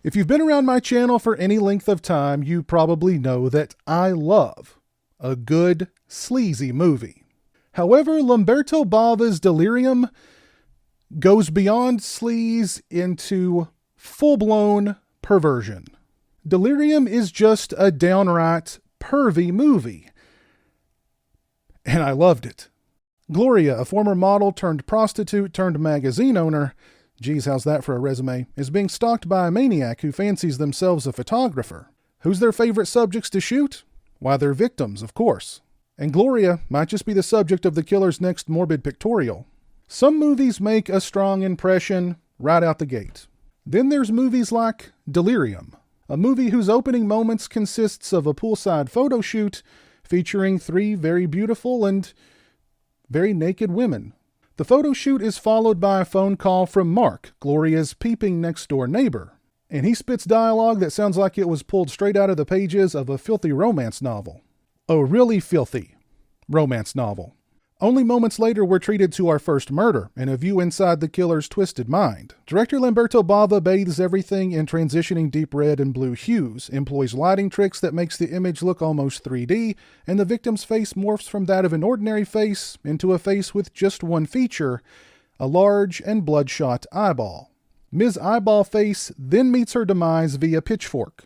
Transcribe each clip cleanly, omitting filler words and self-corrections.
If you've been around my channel for any length of time, you probably know that I love a good, sleazy movie. However, Lamberto Bava's Delirium goes beyond sleaze into full-blown perversion. Delirium is just a downright pervy movie. And I loved it. Gloria, a former model turned prostitute turned magazine owner, geez, how's that for a resume, is being stalked by a maniac who fancies themselves a photographer. Who's their favorite subjects to shoot? Why, their victims, of course. And Gloria might just be the subject of the killer's next morbid pictorial. Some movies make a strong impression right out the gate. Then there's movies like Delirium, a movie whose opening moments consists of a poolside photo shoot featuring 3 very beautiful and very naked women. The photo shoot is followed by a phone call from Mark, Gloria's peeping next-door neighbor, and he spits dialogue that sounds like it was pulled straight out of the pages of a filthy romance novel. A really filthy romance novel. Only moments later, we're treated to our first murder and a view inside the killer's twisted mind. Director Lamberto Bava bathes everything in transitioning deep red and blue hues, employs lighting tricks that makes the image look almost 3D, and the victim's face morphs from that of an ordinary face into a face with just one feature, a large and bloodshot eyeball. Ms. Eyeball Face then meets her demise via pitchfork.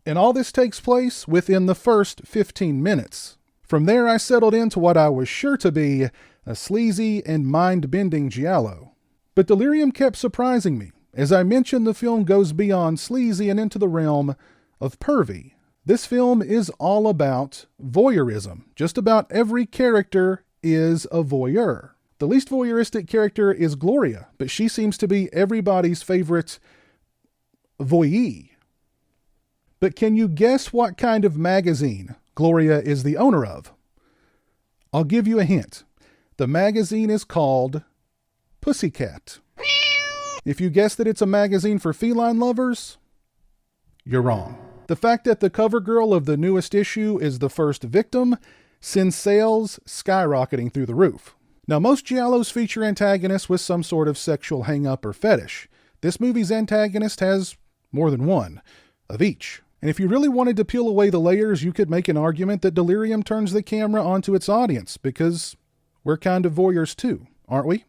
And all this takes place within the first 15 minutes. From there, I settled into what I was sure to be a sleazy and mind-bending giallo. But Delirium kept surprising me. As I mentioned, the film goes beyond sleazy and into the realm of pervy. This film is all about voyeurism. Just about every character is a voyeur. The least voyeuristic character is Gloria, but she seems to be everybody's favorite voyeur. But can you guess what kind of magazine Gloria is the owner of? I'll give you a hint. The magazine is called Pussycat. If you guess that it's a magazine for feline lovers, you're wrong. The fact that the cover girl of the newest issue is the first victim sends sales skyrocketing through the roof. Now, most giallos feature antagonists with some sort of sexual hang-up or fetish. This movie's antagonist has more than one of each. And if you really wanted to peel away the layers, you could make an argument that Delirium turns the camera onto its audience, because we're kind of voyeurs too, aren't we?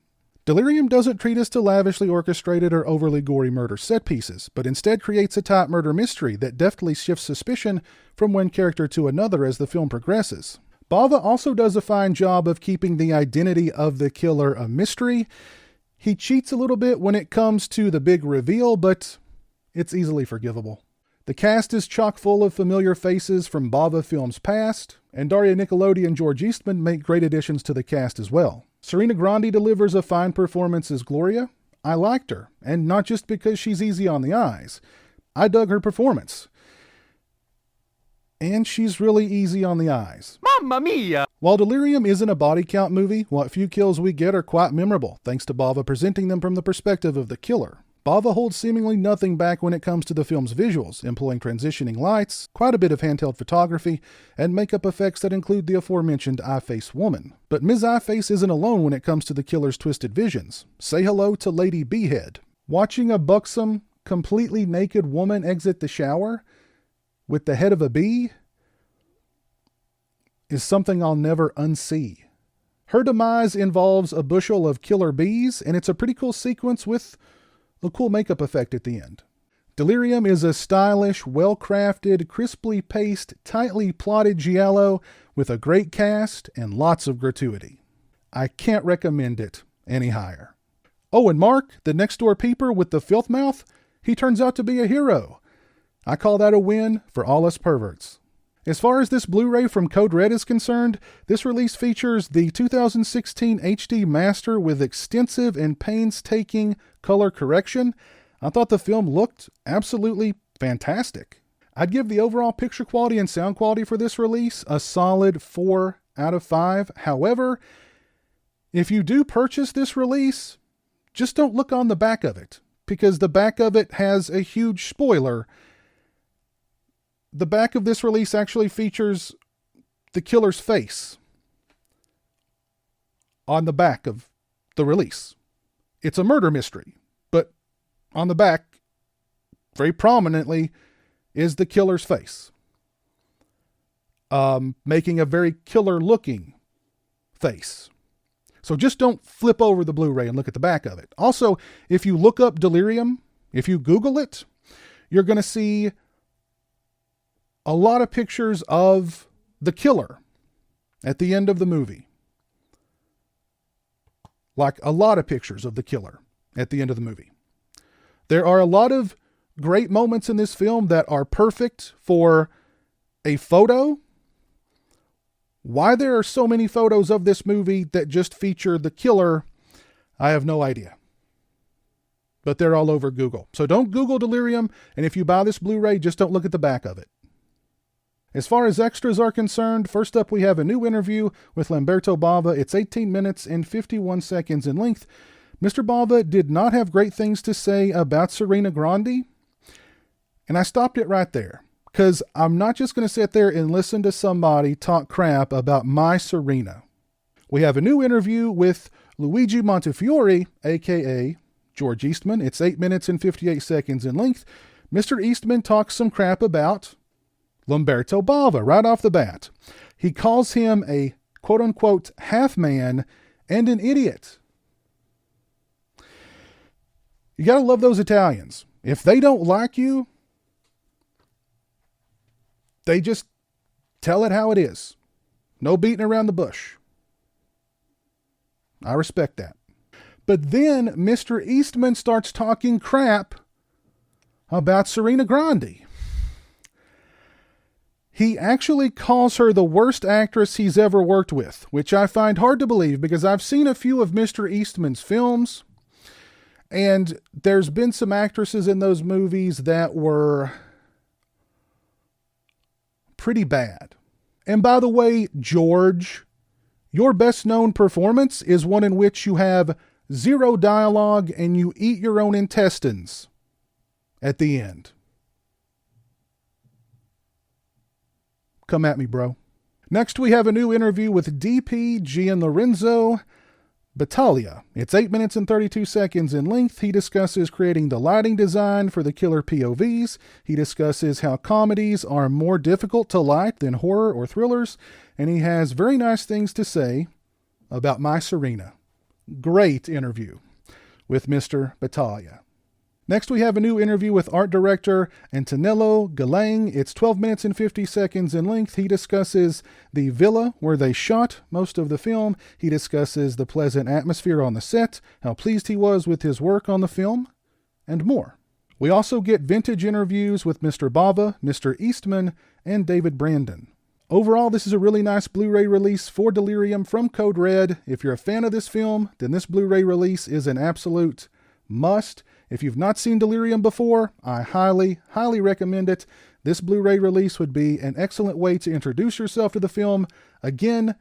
Delirium doesn't treat us to lavishly orchestrated or overly gory murder set pieces, but instead creates a tight murder mystery that deftly shifts suspicion from one character to another as the film progresses. Bava also does a fine job of keeping the identity of the killer a mystery. He cheats a little bit when it comes to the big reveal, but it's easily forgivable. The cast is chock full of familiar faces from Bava films past, and Daria Nicolodi and George Eastman make great additions to the cast as well. Serena Grandi delivers a fine performance as Gloria. I liked her, and not just because she's easy on the eyes. I dug her performance. And she's really easy on the eyes. Mamma mia! While Delirium isn't a body count movie, what few kills we get are quite memorable, thanks to Bava presenting them from the perspective of the killer. Bava holds seemingly nothing back when it comes to the film's visuals, employing transitioning lights, quite a bit of handheld photography, and makeup effects that include the aforementioned eye-face woman. But Ms. Eye-Face isn't alone when it comes to the killer's twisted visions. Say hello to Lady Behead. Watching a buxom, completely naked woman exit the shower with the head of a bee is something I'll never unsee. Her demise involves a bushel of killer bees, and it's a pretty cool sequence with a cool makeup effect at the end. Delirium is a stylish, well-crafted, crisply paced, tightly plotted giallo with a great cast and lots of gratuity. I can't recommend it any higher. Oh, and Mark, the next-door peeper with the filth mouth, he turns out to be a hero. I call that a win for all us perverts. As far as this Blu-ray from Code Red is concerned, this release features the 2016 HD Master with extensive and painstaking color correction. I thought the film looked absolutely fantastic. I'd give the overall picture quality and sound quality for this release a solid 4 out of 5. However, if you do purchase this release, just don't look on the back of it, because the back of it has a huge spoiler. The back of this release actually features the killer's face on the back of the release. It's a murder mystery, but on the back very prominently is the killer's face, making a very killer-looking face. So just don't flip over the Blu-ray and look at the back of it. Also, if you look up Delirium, if you Google it, you're going to see a lot of pictures of the killer at the end of the movie. Like a lot of pictures of the killer at the end of the movie. There are a lot of great moments in this film that are perfect for a photo. Why there are so many photos of this movie that just feature the killer, I have no idea. But they're all over Google. So don't Google Delirium, and if you buy this Blu-ray, just don't look at the back of it. As far as extras are concerned, first up we have a new interview with Lamberto Bava. It's 18 minutes and 51 seconds in length. Mr. Bava did not have great things to say about Serena Grande, and I stopped it right there. Because I'm not just going to sit there and listen to somebody talk crap about my Serena. We have a new interview with Luigi Montefiore, a.k.a. George Eastman. It's 8 minutes and 58 seconds in length. Mr. Eastman talks some crap about Lamberto Bava right off the bat. He calls him a quote-unquote half-man and an idiot. You got to love those Italians. If they don't like you, they just tell it how it is. No beating around the bush. I respect that. But then Mr. Eastman starts talking crap about Serena Grande. He actually calls her the worst actress he's ever worked with, which I find hard to believe because I've seen a few of Mr. Eastman's films, and there's been some actresses in those movies that were pretty bad. And by the way, George, your best known performance is one in which you have zero dialogue and you eat your own intestines at the end. Come at me, bro. Next, we have a new interview with DP Gianlorenzo Battaglia. It's 8 minutes and 32 seconds in length. He discusses creating the lighting design for the killer POVs. He discusses how comedies are more difficult to light than horror or thrillers. And he has very nice things to say about my Serena. Great interview with Mr. Battaglia. Next, we have a new interview with art director Antonello Galang. It's 12 minutes and 50 seconds in length. He discusses the villa where they shot most of the film. He discusses the pleasant atmosphere on the set, how pleased he was with his work on the film, and more. We also get vintage interviews with Mr. Bava, Mr. Eastman, and David Brandon. Overall, this is a really nice Blu-ray release for Delirium from Code Red. If you're a fan of this film, then this Blu-ray release is an absolute must. If you've not seen Delirium before, I highly, highly recommend it. This Blu-ray release would be an excellent way to introduce yourself to the film. Again,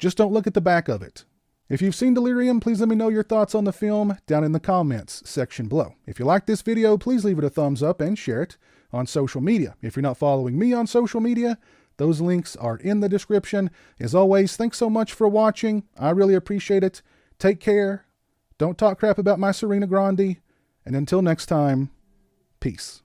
just don't look at the back of it. If you've seen Delirium, please let me know your thoughts on the film down in the comments section below. If you like this video, please leave it a thumbs up and share it on social media. If you're not following me on social media, those links are in the description. As always, thanks so much for watching. I really appreciate it. Take care. Don't talk crap about my Serena Grande. And until next time, peace.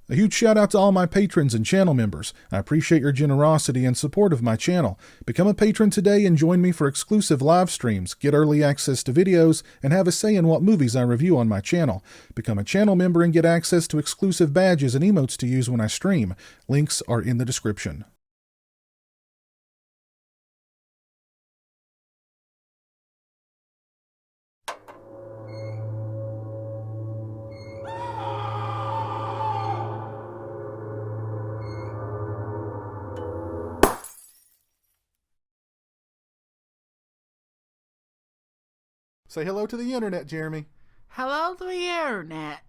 A huge shout out to all my patrons and channel members. I appreciate your generosity and support of my channel. Become a patron today and join me for exclusive live streams, get early access to videos, and have a say in what movies I review on my channel. Become a channel member and get access to exclusive badges and emotes to use when I stream. Links are in the description. Say hello to the internet, Jeremy. Hello to the internet.